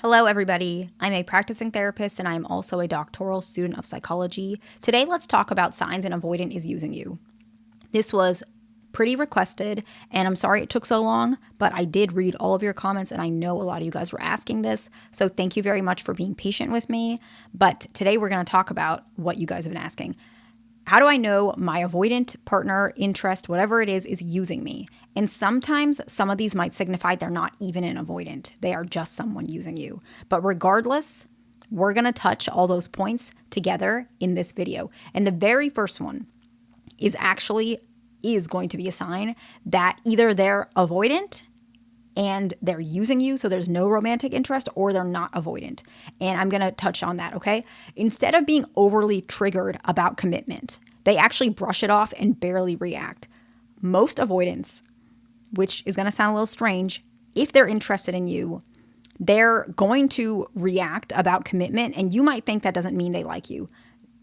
Hello, everybody. I'm a practicing therapist and I'm also a doctoral student of psychology. Today, let's talk about signs an avoidant is using you. This was pretty requested, and I'm sorry it took so long, but I did read all of your comments and I know a lot of you guys were asking this. So, thank you very much for being patient with me. But today, we're going to talk about what you guys have been asking. How do I know my avoidant, partner, interest, whatever it is using me? And sometimes some of these might signify they're not even an avoidant. They are just someone using you. But regardless, we're going to touch all those points together in this video. And the very first one is going to be a sign that either they're avoidant and they're using you, so there's no romantic interest, or they're not avoidant. And I'm going to touch on that, okay? Instead of being overly triggered about commitment, they actually brush it off and barely react. Most avoidants, which is going to sound a little strange, if they're interested in you, they're going to react about commitment, and you might think that doesn't mean they like you.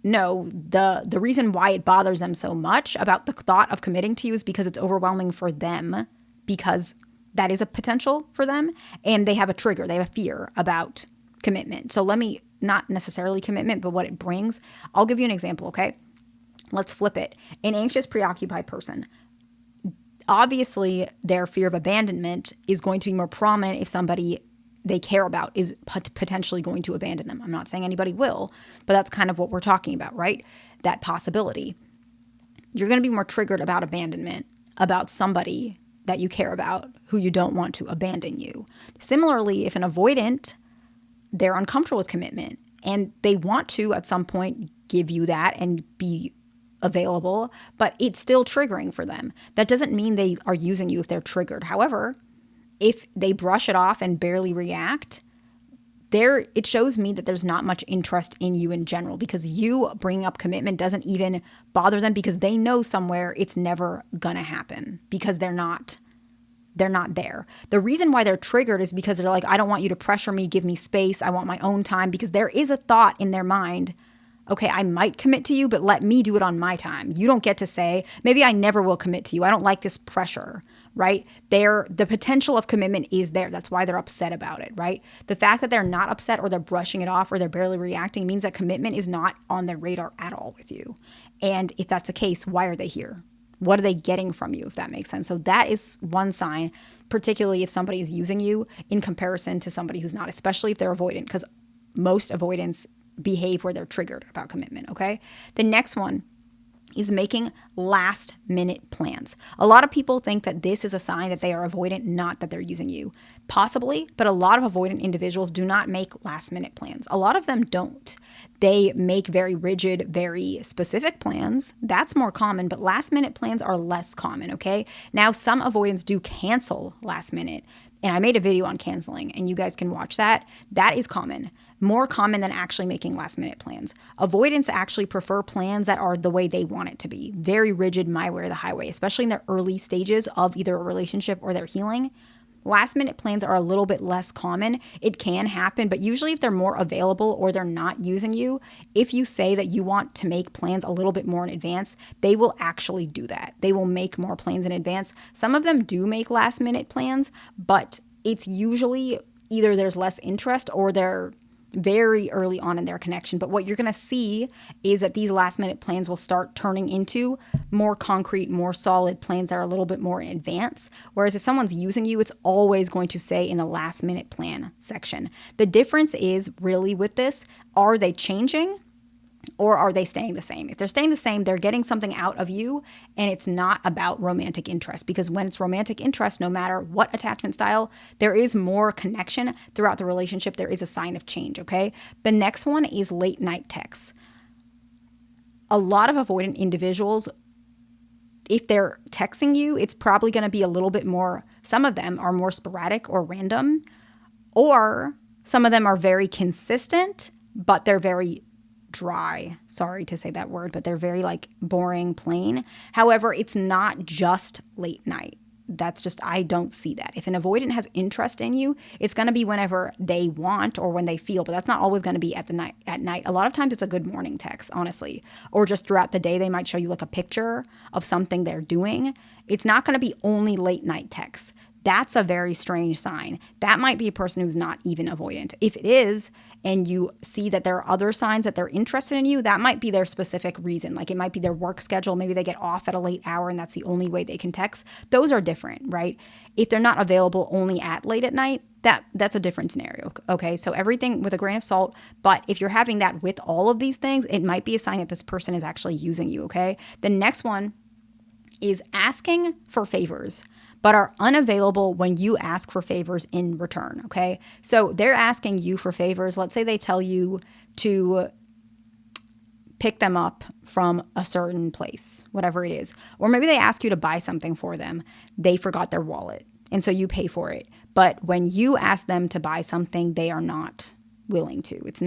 No, the reason why it bothers them so much about the thought of committing to you is because it's overwhelming for them, because that is a potential for them, and they have a trigger. They have a fear about commitment. So not necessarily commitment, but what it brings. I'll give you an example, okay? Let's flip it. An anxious, preoccupied person. Obviously, their fear of abandonment is going to be more prominent if somebody they care about is potentially going to abandon them. I'm not saying anybody will, but that's kind of what we're talking about, right? That possibility. You're going to be more triggered about abandonment, about somebody that you care about who you don't want to abandon you. Similarly, if an avoidant, they're uncomfortable with commitment and they want to at some point give you that and be available, but it's still triggering for them. That doesn't mean they are using you if they're triggered. However, if they brush it off and barely react, it shows me that there's not much interest in you in general, because you bringing up commitment doesn't even bother them, because they know somewhere it's never gonna happen, because they're not there. The reason why they're triggered is because they're like, I don't want you to pressure me, give me space, I want my own time, because there is a thought in their mind, okay, I might commit to you, but let me do it on my time. You don't get to say, maybe I never will commit to you. I don't like this pressure, right? The potential of commitment is there. That's why they're upset about it, right? The fact that they're not upset, or they're brushing it off, or they're barely reacting, means that commitment is not on their radar at all with you. And if that's the case, why are they here? What are they getting from you, if that makes sense? So that is one sign, particularly if somebody is using you in comparison to somebody who's not, especially if they're avoidant, because most avoidants behave where they're triggered about commitment, okay? The next one is making last minute plans. A lot of people think that this is a sign that they are avoidant, not that they're using you. Possibly, but a lot of avoidant individuals do not make last minute plans. A lot of them don't. They make very rigid, very specific plans. That's more common, but last minute plans are less common, okay? Now, some avoidants do cancel last minute. And I made a video on canceling, and you guys can watch that. That is common, more common than actually making last minute plans. Avoidants actually prefer plans that are the way they want it to be. Very rigid, my way or the highway, especially in their early stages of either a relationship or their healing. Last minute plans are a little bit less common. It can happen, but usually if they're more available or they're not using you, if you say that you want to make plans a little bit more in advance, they will actually do that. They will make more plans in advance. Some of them do make last minute plans, but it's usually either there's less interest or they're very early on in their connection. But what you're going to see is that these last minute plans will start turning into more concrete, more solid plans that are a little bit more in advance. Whereas if someone's using you, it's always going to say in the last minute plan section. The difference is really with this, are they changing? Or are they staying the same? If they're staying the same, they're getting something out of you, and it's not about romantic interest, because when it's romantic interest, no matter what attachment style, there is more connection throughout the relationship. There is a sign of change, okay? The next one is late night texts. A lot of avoidant individuals, if they're texting you, it's probably going to be a little bit more, some of them are more sporadic or random, or some of them are very consistent, but they're very dry. Sorry to say that word, but they're very boring, plain. However, it's not just late night. That's just, I don't see that. If an avoidant has interest in you, it's going to be whenever they want or when they feel, but that's not always going to be at night. A lot of times it's a good morning text, honestly, or just throughout the day. They might show you a picture of something they're doing. It's not going to be only late night texts. That's a very strange sign. That might be a person who's not even avoidant. If it is, and you see that there are other signs that they're interested in you, that might be their specific reason. Like it might be their work schedule. Maybe they get off at a late hour and that's the only way they can text. Those are different, right? If they're not available only at late at night, that's a different scenario. Okay, so everything with a grain of salt. But if you're having that with all of these things, it might be a sign that this person is actually using you. Okay, the next one is asking for favors, but are unavailable when you ask for favors in return, okay? So they're asking you for favors. Let's say they tell you to pick them up from a certain place, whatever it is. Or maybe they ask you to buy something for them. They forgot their wallet, and so you pay for it. But when you ask them to buy something, they are not willing to. It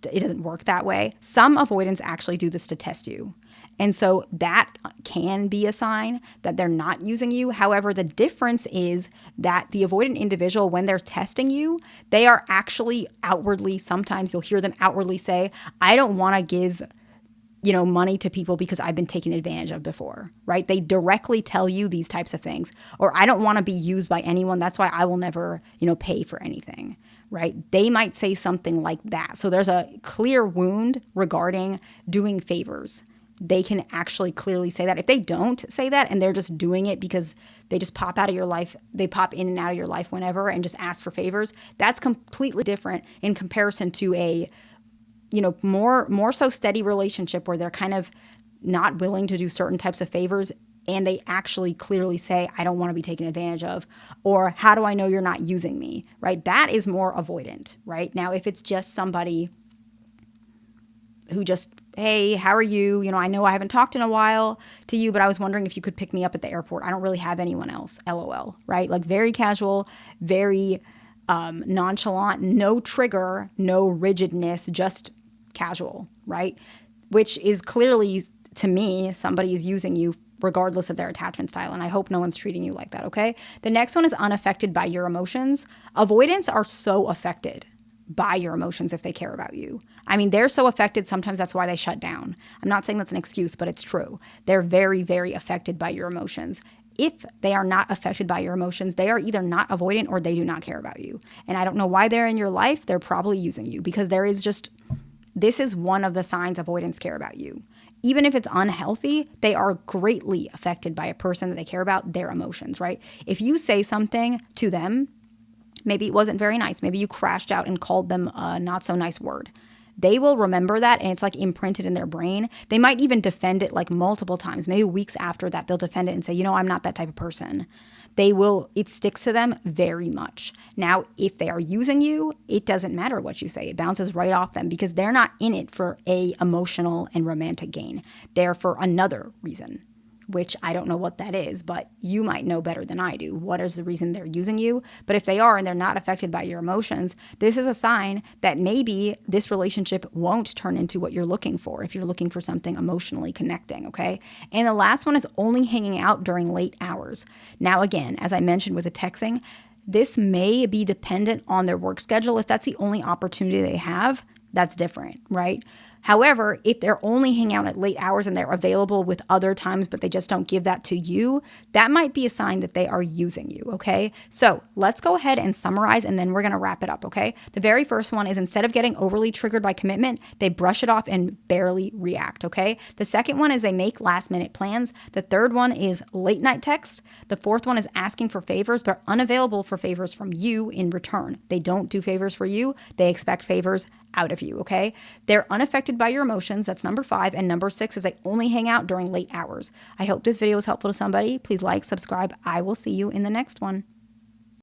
doesn't work that way. Some avoidants actually do this to test you. And so that can be a sign that they're not using you. However, the difference is that the avoidant individual, when they're testing you, they are actually outwardly, sometimes you'll hear them outwardly say, I don't want to give money to people because I've been taken advantage of before, right? They directly tell you these types of things. Or I don't want to be used by anyone. That's why I will never, pay for anything, right? They might say something like that. So there's a clear wound regarding doing favors. They can actually clearly say that. If they don't say that and they're just doing it because they just pop out of your life, they pop in and out of your life whenever and just ask for favors, that's completely different in comparison to a, more so steady relationship where they're kind of not willing to do certain types of favors and they actually clearly say, I don't want to be taken advantage of, or how do I know you're not using me, right? That is more avoidant, right? Now, if it's just somebody who just, hey, how are you? I know I haven't talked in a while to you, but I was wondering if you could pick me up at the airport. I don't really have anyone else, LOL, right? Like very casual, very nonchalant, no trigger, no rigidness, just casual, right? Which is clearly, to me, somebody is using you regardless of their attachment style. And I hope no one's treating you like that, okay? The next one is unaffected by your emotions. Avoidants are so affected by your emotions if they care about you. I mean, they're so affected, sometimes that's why they shut down. I'm not saying that's an excuse, but it's true. They're very, very affected by your emotions. If they are not affected by your emotions, they are either not avoidant or they do not care about you. And I don't know why they're in your life. They're probably using you because this is one of the signs avoidants care about you. Even if it's unhealthy, they are greatly affected by a person that they care about, their emotions, right? If you say something to them, maybe it wasn't very nice. Maybe you crashed out and called them a not so nice word. They will remember that and it's like imprinted in their brain. They might even defend it like multiple times. Maybe weeks after that, they'll defend it and say, I'm not that type of person. It sticks to them very much. Now, if they are using you, it doesn't matter what you say. It bounces right off them because they're not in it for a emotional and romantic gain. They're for another reason, which I don't know what that is, but you might know better than I do. What is the reason they're using you? But if they are and they're not affected by your emotions, this is a sign that maybe this relationship won't turn into what you're looking for if you're looking for something emotionally connecting, okay? And the last one is only hanging out during late hours. Now, again, as I mentioned with the texting, this may be dependent on their work schedule. If that's the only opportunity they have, that's different, right? However, if they're only hanging out at late hours and they're available with other times, but they just don't give that to you, that might be a sign that they are using you, okay? So let's go ahead and summarize, and then we're going to wrap it up, okay? The very first one is instead of getting overly triggered by commitment, they brush it off and barely react, okay? The second one is they make last-minute plans. The third one is late-night text. The fourth one is asking for favors, but unavailable for favors from you in return. They don't do favors for you. They expect favors out of you, okay? They're unaffected by your emotions. That's number 5. And number 6 is they only hang out during late hours. I hope this video was helpful to somebody. Please like, subscribe. I will see you in the next one.